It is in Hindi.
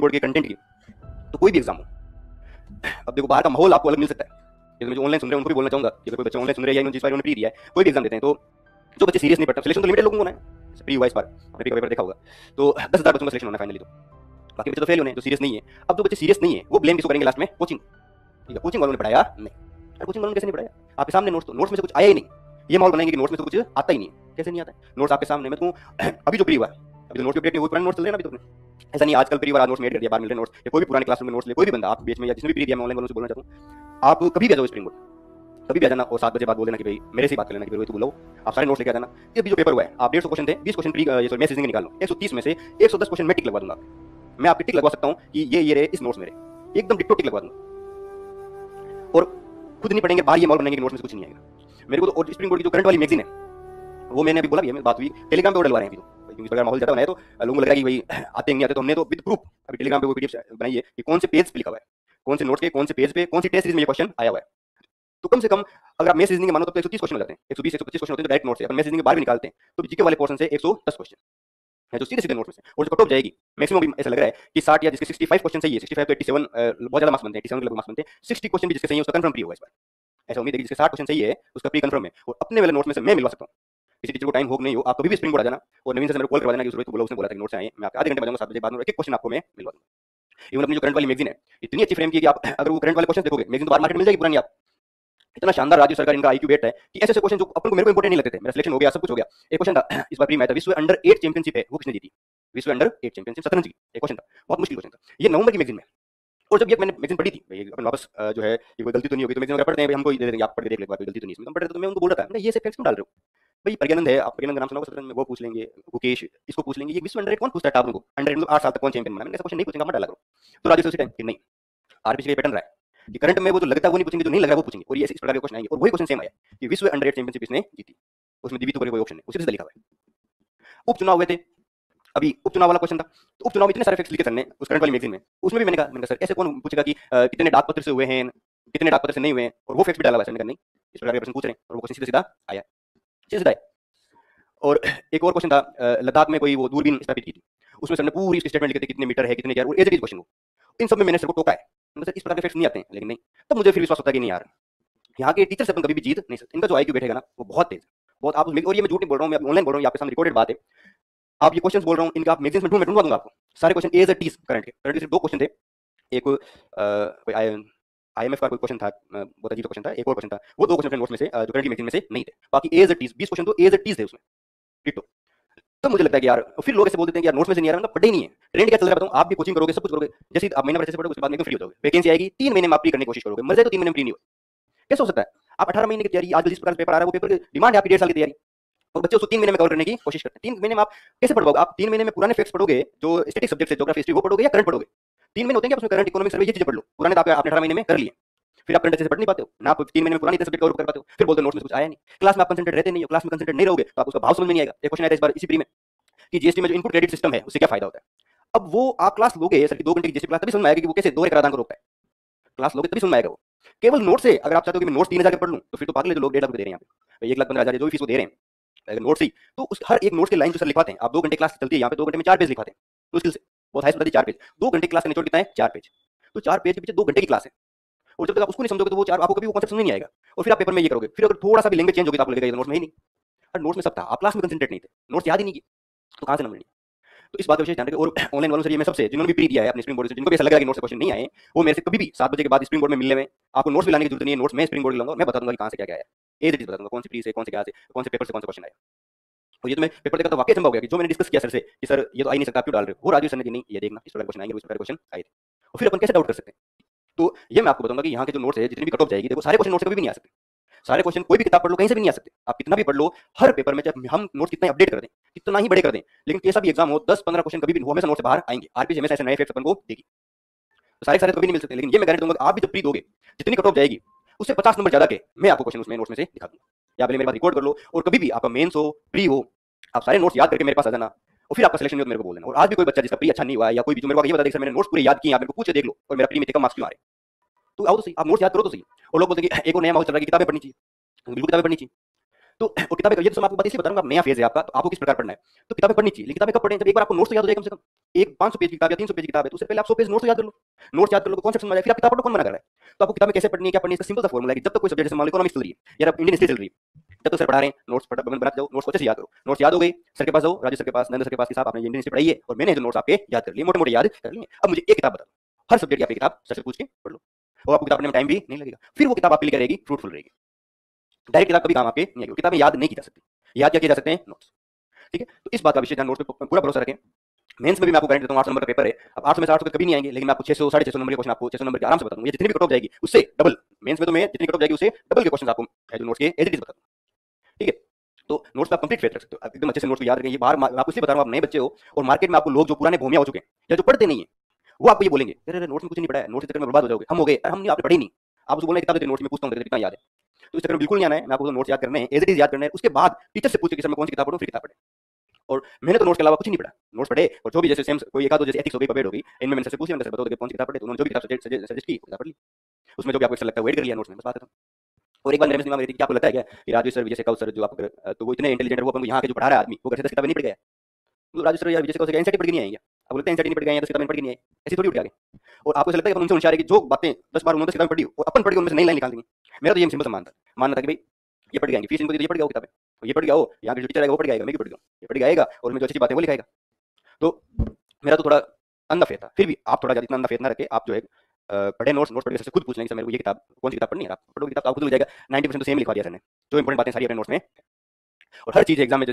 बोर्ड के कंटेंट की, तो कोई भी एग्जाम हो, अब देखो बाहर का माहौल आपको अलग मिल सकता है। जैसे जो ऑनलाइन सुन रहे हैं उनको भी बोलना चाहूंगा कि अगर कोई बच्चा ऑनलाइन सुन रहे हैं या जिस बार उन्होंने प्री दिया है, कोई भी एग्जाम देते हैं, तो जो बच्चे सीरियस नहीं पढ़ते, सिलेक्शन तो लिमिटेड लोगों को होना है, प्री हुआ इस बार, आपने पेपर देखा होगा, तो 10,000 बच्चों का सिलेक्शन होना है फाइनली, तो बाकी बच्चे तो फेल होने हैं जो सीरियस नहीं है। अब जो बच्चे सीरियस नहीं है वो ब्लेम किसको करेंगे लास्ट में? कोचिंग। ठीक है, कोचिंग वालों ने पढ़ाया नहीं, अरे कोचिंग वालों ने कैसे नहीं पढ़ाया? आपके सामने नोट्स में से कुछ आया ही नहीं, ये माहौल बनाएंगे कि नोट्स में से कुछ आता ही नहीं है। कैसे नहीं आता है? नोट्स आपके सामने, मैं तो अभी जो प्री हुआ, अभी तो नोट्स अपडेट नहीं हुए, पुराने नोट्स चल रहे हैं अभी तो अपने, ऐसा नहीं आजकल प्री वाला नोट्स में ऐड कर दिया, बाहर मिल रहे नोट्स, या कोई भी पुराने क्लासरूम में नोट्स ले, कोई भी बंदा आप बीच में या जिसने भी प्री दिया, मैं ऑनलाइन वालों से बोलना चाहता हूँ, आप कभी भी आ जाओ स्प्रिंग बोर्ड, कभी भी आ जाना और 7 बजे बाद बोल देना कि भाई मेरे से बात कर लेना कि भाई तो बुलाओ, आप सारे नोट्स लेके आ जाना। ये अभी जो पेपर हुआ है, आप 150 क्वेश्चन थे, 20 क्वेश्चन प्री ये मैं रीजनिंग निकाल लो, 130 में से 110 क्वेश्चन मैं टिक लगवा दूंगा। मैं आपकी टिक लगवा सकता हूँ कि ये रहे इस नोट्स मेरे, एकदम डिट्टो टिक लगवा दूंगा। और खुद नहीं पढ़ेंगे, बाहर ये माहौल बनाएंगे कि नोट्स में कुछ नहीं आएगा। मेरे को तो स्प्रिंग बोर्ड की जो करंट वाली मैगजीन है, वो मैंने अभी बोला भी है, बात हुई, टेलीग्राम पे डलवा रहे हैं अभी, क्योंकि माहौल ज्यादा बनाया तो लोगों को लगा कि भाई आते नहीं आते, तो हमने तो विद प्रूफ अभी टेलीग्राम पे वो पीडीएफ बनाई है कि कौन से पेज पे लिखा हुआ है, कौन से नोट्स के कौन से पेज पे कौन सी टेस्ट सीरीज में ये क्वेश्चन आया हुआ है। तो कम से कम अगर आप मैथ्स रीजनिंग मानो तो 130 क्वेश्चन हो जाते हैं, 120 125 क्वेश्चन होते हैं डायरेक्ट नोट से, अपन मैथ्स रीजनिंग के बाहर भी निकालते हैं तो जीके वाले पोर्शन से 110 क्वेश्चन है जो सीधे सीधे नोट में से, और जो कट ऑफ जाएगी मैक्सिमम भी ऐसा लग रहा है कि 60 या जिसके 65 क्वेश्चन सही है, 65 तो 87 बहुत ज्यादा मार्क्स बनते हैं, 87 के लगभग मार्क्स बनते हैं, 60 क्वेश्चन भी जिसके सही है उसका कंफर्म प्री होगा इस बार। ऐसा उम्मीद है कि जिसके 60 क्वेश्चन सही है उसका प्री कंफर्म है, और अपने वाले नोट में से मैं मिलवा सकता हूँ। किसी टीचर को टाइम हो नहीं हो, आप कभी भी स्प्रिंग बोर्ड आ जाना और नवीन से मेरे को कॉल करवा देना कि जरूरत, बोला उसने बोला था कि नोट्स आए, मैं आपके आधे घंटे बजाऊंगा 7 बजे बाद में, एक क्वेश्चन आपको मैं मिलवा दूंगा। इवन अपनी जो करंट वाली मैगजीन है इतनी अच्छी फ्रेम की कि आप अगर वो करंट वाले क्वेश्चन देखोगे, मैगजीन तो बाहर मार्केट मिल जाएगी पुरानी, आप इतना शानदार राज्य सरकार इनका आईक्यू बेट है कि ऐसे क्वेश्चन जो अपन को मेरे को इंपोर्टेंट नहीं लगते थे, मेरा सिलेक्शन हो गया, सब कुछ हो गया। एक क्वेश्चन था इस बार प्री में था, विश्व अंडर 8 चैंपियनशिप है वो किसने जीती? विश्व अंडर 8 चैंपियनशिप शतरंज की, एक क्वेश्चन था, बहुत मुश्किल क्वेश्चन था, ये नवंबर की मैगजीन में। और जब ये मैंने मैगजीन पढ़ी थी, अपन वापस जो है ये कोई गलती तो नहीं होगी, तो मैगजीन अगर पढ़ते हैं हमको दे देंगे, आप पढ़ के देख ले, कोई गलती तो नहीं इसमें, पढ़ते तो मैं उनको बोल रहा था ये से फैक्ट्स क्यों डाल रहे हो भाई? प्रज्ञानंद है, आप प्रज्ञानंद नाम सुना होगा शतरंज में, वो पूछ लेंगे, मुकेश इसको पूछ लेंगे, ये विश्व अंडर 8 कौन पूछता है टॉप को? अंडर 8 साल तक कौन चैंपियन बना? मैंने ऐसा क्वेश्चन नहीं पूछेंगे, मत डाला करो। तो राजू उसी टाइम कि नहीं, आरपीसी का पैटर्न रहा है कि करंट में वो जो लगता है वो नहीं पूछेंगे, जो नहीं लगा वो पूछेंगे, और ये इस प्रकार के क्वेश्चन आएंगे। और वही क्वेश्चन सेम आया कि विश्व अंडर 8 चैंपियनशिप इसने जीती, उसमें दीवी तो कोई ऑप्शन है, उसी से लिखा हुआ है। उपचुनाव हुए थे अभी, उपचुनाव वाला क्वेश्चन था, तो उपचुनाव में इतने सारे फैक्ट्स लिखे सर ने उस करंट वाली मैगजीन में, उसमें भी मैंने कहा सर ऐसे कौन पूछेगा कि कितने डाक पत्र से हुए हैं, कितने डाक पत्र से नहीं हुए हैं, और वो फैक्ट्स भी डाला हुआ है। सर ने कहा नहीं, इस प्रकार के प्रश्न पूछ रहे हैं, और वो क्वेश्चन सीधा सीधा आया, सीधा सीधा आया। और एक और क्वेश्चन था, लद्दाख में कोई वो दूरबीन स्थापित की थी, उसमें सर ने पूरी स्टेटमेंट लिखे थे कितने मीटर है, कितने, और एज इट इज क्वेश्चन हो, इन सब में मैंने सर को टोका है, सर इस प्रकार के फैक्ट्स नहीं आते हैं, लेकिन नहीं, तब मुझे फिर विश्वास होता है कि नहीं यार, यहाँ के टीचर से अपन कभी भी जीत नहीं सकते, इनका जो आईक्यू बैठेगा ना वो बहुत तेज, बहुत आप, और ये मैं झूठ नहीं बोल रहा हूँ, मैं ऑनलाइन बोल रहा हूँ, आपके सामने रिकॉर्डेड बात है, आप ये क्वेश्चंस बोल रहा हूँ, इनका आप मैगजीन में ढूंढवा दूंगा आपको सारे question as it is. Current के सिर्फ 2 क्वेश्चन थे, एक कोई आईएमएफ का कोई क्वेश्चन था, बहुत अजीब क्वेश्चन था, एक और क्वेश्चन था, वो 2 क्वेश्चन नोट्स में से जो करंट की मैगजीन में से नहीं थे, बाकी एज इट इज 20 क्वेश्चन तो एज इट इज थे उसमें डिट्टो। तो मुझे लगता है कि यार, फिर लोग ऐसे बोल देते हैं कि यार नोट्स में से नहीं आ रहा, मतलब पढ़े ही नहीं है, ट्रेंड क्या चल रहा है बताऊं, आप भी कोचिंग करोगे, सब कुछ करोगे, जैसे आप महीना भर से पढ़ोगे उसके बाद में फ्री हो जाओगे, वैकेंसी आएगी 3 महीने में आप प्री करने की कोशिश करोगे, मर जाए तो 3 महीने में प्री नहीं हो, कैसे हो सकता है? आप 18 महीने की तैयारी, आज जिस प्रकार पेपर आ रहा है वो पेपर की डिमांड है आपकी 1.5 साल की तैयारी, और बच्चे उसको 3 महीने में कवर करने की कोशिश करते हैं। 3 महीने में आप कैसे पढ़ोगे? आप 3 महीने में पुराने फैक्ट्स पढ़ोगे जो स्टैटिक सब्जेक्ट है, ज्योग्राफी हिस्ट्री, वो पढ़ोगे या करंट पढ़ोगे? 3 महीने होते हैं कि उसमें करंट इकोनॉमिक सर्वे ये चीजें पढ़ लो, पुराने तो आपने 18 महीने में कर लिए, फिर आप करंट से पढ़ नहीं पाते हो ना, आप 3 महीने में पुरानी सब्जेक्ट कवर कर पाते हो, फिर बोलते हो नोट्स में कुछ आया नहीं, क्लास में आप कंसंट्रेट रहते नहीं हो, क्लास में कंसंट्रेट नहीं रहोगे तो आपको उसका भाव समझ में नहीं आएगा। एक क्वेश्चन आया था इस बार इसी प्री में कि जीएसटी में जो इनपुट क्रेडिट सिस्टम है उससे क्या फायदा होता है। अब वो आप क्लास लोगे सर की 2 घंटे की जीएसटी क्लास, तभी समझ में आएगा कि वो कैसे दोहरे कराधान को रोकता है, क्लास लोगे तभी समझ में आएगा वो। केवल नोट से अगर आप चाहते हो कि मैं नोट्स 3,000 के पढ़ लूं तो फिर तो पागल है जो लोग 1.5 लाख दे रहे हैं यहाँ पे, 1,15,000 जो भी फीस वो दे रहे हैं, अगर नोट्स ही तो उस हर एक नोट्स की लाइन जो सर लिखवाते हैं, आप 2 घंटे क्लास चलती है यहाँ पे, 2 घंटे में 4 पेज लिखवाते हैं, मुश्किल से बहुत हाई से 4 पेज, 2 घंटे क्लास का निचोड़ कितना है? 4 पेज, तो 4 पेज के पीछे 2 घंटे की क्लास है, और जब तक आप उसको नहीं समझोगे तो वो 4 आपको कभी वो कॉन्सेप्ट समझ नहीं आएगा, और फिर आप पेपर में ये करोगे, फिर अगर थोड़ा सा भी लैंग्वेज चेंज होगी तो आपको लगेगा ये नोट्स में ही नहीं, और नोट्स में सब था, आप क्लास में कंसंट्रेट नहीं थे, नोट्स याद ही नहीं की, तो कहां से नंबर नहीं। तो इस बात का विशेष ध्यान रखें। और ऑनलाइन वालों से ये मैं सबसे, जिन्होंने भी प्री दिया है अपने स्प्रिंग बोर्ड से, जिनको भी ऐसा लगा कि नोट्स से क्वेश्चन नहीं आए, वो मेरे से कभी भी 7 बजे के बाद स्प्रिंग बोर्ड में मिलने में आपको नोट्स भी लाने की जरूरत नहीं है, नोट्स मैं स्प्रिंग बोर्ड लाऊंगा, मैं बता दूंगा कि कहां से क्या क्या आया, एज इट इज बता दूंगा, कौन सी प्री से कौन से क्या से कौन से पेपर से कौन सा क्वेश्चन आया। और ये तो मैं पेपर देखा तो वाकई संभव हो गया कि जो मैंने डिस्कस किया सर से कि सर ये तो आ ही नहीं सकता, आप क्यों डाल रहे हो, वो राजू सर ने कि नहीं ये देखना इस प्रकार क्वेश्चन आएंगे, इस प्रकार क्वेश्चन आए थे, और फिर अपन कैसे डाउट कर सकते हैं। तो ये मैं आपको बताऊंगा कि यहाँ के जो नोट्स है जितनी भी कट ऑफ जाएगी, देखो सारे क्वेश्चन नोट्स से कभी भी नहीं आ सकते, सारे क्वेश्चन कोई भी किताब पढ़ लो कहीं से भी नहीं आ सकते, आप कितना भी पढ़ लो, हर पेपर में चाहे हम नोट्स कितना अपडेट कर दें, कितना ही बड़े कर दें, लेकिन कैसा भी एग्जाम हो 10-15 क्वेश्चन कभी भी हमेशा नोट से बाहर आएंगे, आरपीसी हमेशा ऐसे नए फैक्ट्स अपन को देगी, तो सारे तो कभी नहीं मिल सकते, लेकिन ये मैं गारंटी दूंगा आप भी जब प्री दोगे जितनी कट ऑफ जाएगी उससे 50 नंबर ज्यादा के मैं आपको क्वेश्चन उसमें नोट्स में से दिखा दूंगा, या पहले मेरे पास रिकॉर्ड कर लो, और कभी भी आपका मेंस हो प्री हो आप सारे नोट्स याद करके मेरे पास आ जाना, और फिर आपका सिलेक्शन हो तो मेरे को बोल देना। और आज भी कोई बच्चा जिसका प्री अच्छा नहीं हुआ है या कोई भी जो मेरे को ये बता दे सर मैंने नोट्स पूरे याद किए, आप मेरे को पूछे देख लो और मेरा प्री में कम मार्क्स क्यों आ रहे, तो आओ तो सही, आप नोट्स याद करो तो सही। और लोग बोलते हैं कि एक और नया माहौल चल रहा है कि किताबें पढ़नी चाहिए, बिल्कुल किताबें पढ़नी चाहिए, तो और किताबें ये तो मैं आपको बात इसलिए बता रहा हूँ, नया फेज है आपका, तो आपको किस प्रकार पढ़ना है। तो किताबें पढ़नी चाहिए, लेकिन किताबें कब पढ़ें, जब एक बार आपको नोट्स तो याद हो जाए, कम से कम एक 500 पेज की किताब या 300 पेज की किताब है, तो उससे पहले आप 100 पेज नोट्स याद कर लो। नोट्स याद कर लो, कॉन्सेप्ट समझ आ जाए, फिर आप किताब पढ़ो, कौन मना कर रहा है। तो आपको किताबें कैसे पढ़नी है, क्या पढ़नी है, इसका सिंपल सा फॉर्मूला है कि जब तक कोई सब्जेक्ट, जैसे मान लो इकोनॉमिक्स चल रही है या इंडियन हिस्ट्री चल रही है, जब तक सर पढ़ा रहे हैं नोट्स बनाते जाओ, नोट्स को अच्छे से याद करो। नोट्स याद हो गई, सर के पास जाओ, राजू सर के पास, नंद सर के पास कि साहब आपने इंडियन हिस्ट्री पढ़ाई है और मैंने जो नोट्स आपके याद कर लिए, मोटे मोटे याद कर लिए, अब मुझे एक किताब बता दो, हर सब्जेक्ट की आपकी किताब सर से पूछ के पढ़ लो, और आपको किताब पढ़ने में टाइम भी नहीं लगेगा, फिर वो किताब आपके लिए क्या रहेगी, फ्रूटफुल रहेगी। डायरेक्ट किताब कभी काम आपके नहीं आएगी, किताबें याद नहीं की जा सकती, याद क्या किए जा सकते हैं, नोट्स। ठीक है, तो इस बात का विषय ध्यान, नोट्स पे पूरा भरोसा रखें। मेंस में भी मैं आपको गारंटी देता हूँ 800 नंबर का पेपर है, अब 800 में से 800 कभी नहीं आएंगे, लेकिन मैं आपको 600 650 नंबर के क्वेश्चन, आपको 600 नंबर के आराम से बता दूंगा, ये जितनी भी कट ऑफ जाएगी उससे डबल, मेंस में तो मैं जितनी कट ऑफ जाएगी उससे डबल के क्वेश्चन आपको जो नोट्स के एज इट इज बता दूंगा। ठीक है, तो नोट्स पे आप कंप्लीट फेथ रख सकते हो, एकदम अच्छे से नोट्स को याद रखें। ये बाहर मैं आपको इसलिए बता रहा हूँ, आप नए बच्चे हो और मार्केट में आपको लोग जो पुराने भूमिया हो चुके हैं या जो पढ़ते नहीं है, वो आपको ये बोलेंगे, अरे नोट्स में कुछ नहीं पढ़ा है, नोट्स के चक्कर में बर्बाद हो जाओगे, हम हो गए, हमने आपने पढ़ी नहीं। आप उसको बोलना किताब देते, नोट्स में पूछता हूँ कितना याद है, तो इस चक्कर में बिल्कुल नहीं आना है। मैं आपको नोट्स याद करने हैं, एज इट इज याद करने हैं, उसके बाद टीचर से पूछे कि सर मैं कौन सी किताब पढ़ूं, फिर किताब पढ़े। और मैंने तो नोट्स के अलावा कुछ नहीं पढ़ा, नोट्स पढ़े और जो भी जैसे सेम कोई एक आध, जैसे एथिक्स हो गई, पपेट हो गई, इनमें मैंने सर पूछ लिया, मैंने सर बताओ कि कौन सी किताब पढ़े, तो उन्होंने जो भी किताब सजेस्ट की किताब पढ़ ली, उसमें जो भी आपको अच्छा लगता है वेट कर लिया नोट्स में, बस बात खत्म। और एक बार मेरे दिमाग में थी, क्या आपको लगता है क्या कि राजू सर, विजय शेखावत सर जो आप, तो वो इतने इंटेलिजेंट है, वो अपन यहाँ के जो पढ़ा रहा है आदमी, वो घर से 10 किताबें नहीं पढ़ गया, तो राजू सर या विजय शेखावत एनसीईआरटी पढ़ के नहीं आएंगे, आपको लगता है एनसीईआरटी नहीं पढ़ गए, 10 किताबें पढ़ के नहीं आए, ऐसी थोड़ी उठ गए। और आपको ऐसा लगता है कि अपन उनसे होशियार है कि जो बातें 10 बार उन्होंने 10 किताबें पढ़ी और अपन पढ़ के उनमें से नई लाइन निकाल देंगे। मेरा तो ये सिंपल सा मानना था कि भाई ये पढ़ जाएंगे, फीस इनको ये पढ़ गया वो किताबें, ये पढ़ गया, हो यहाँ के जो टीचर आएगा वो पढ़ जाएगा, मैं भी पढ़ गया, ये पढ़ जाएगा और मैं जो अच्छी बातें वो लिखाएगा। तो मेरा तो थोड़ा अंधा फेथ था, फिर भी आप थोड़ा इतना अंधा फेथ ना रखे, आप जो है पढ़े नोट्स पढ़ के सर से खुद पूछ लेंगे, सर मेरे को ये किताब कौन सी किताब पढ़नी है, आप पढ़ोगे किताब आपको खुद मिल जाएगा। 90% तो सेम लिखवा दिया सर ने, जो इंपॉर्टेंट बातें सारी अपने नोट्स में, और हर चीज एग्जाम में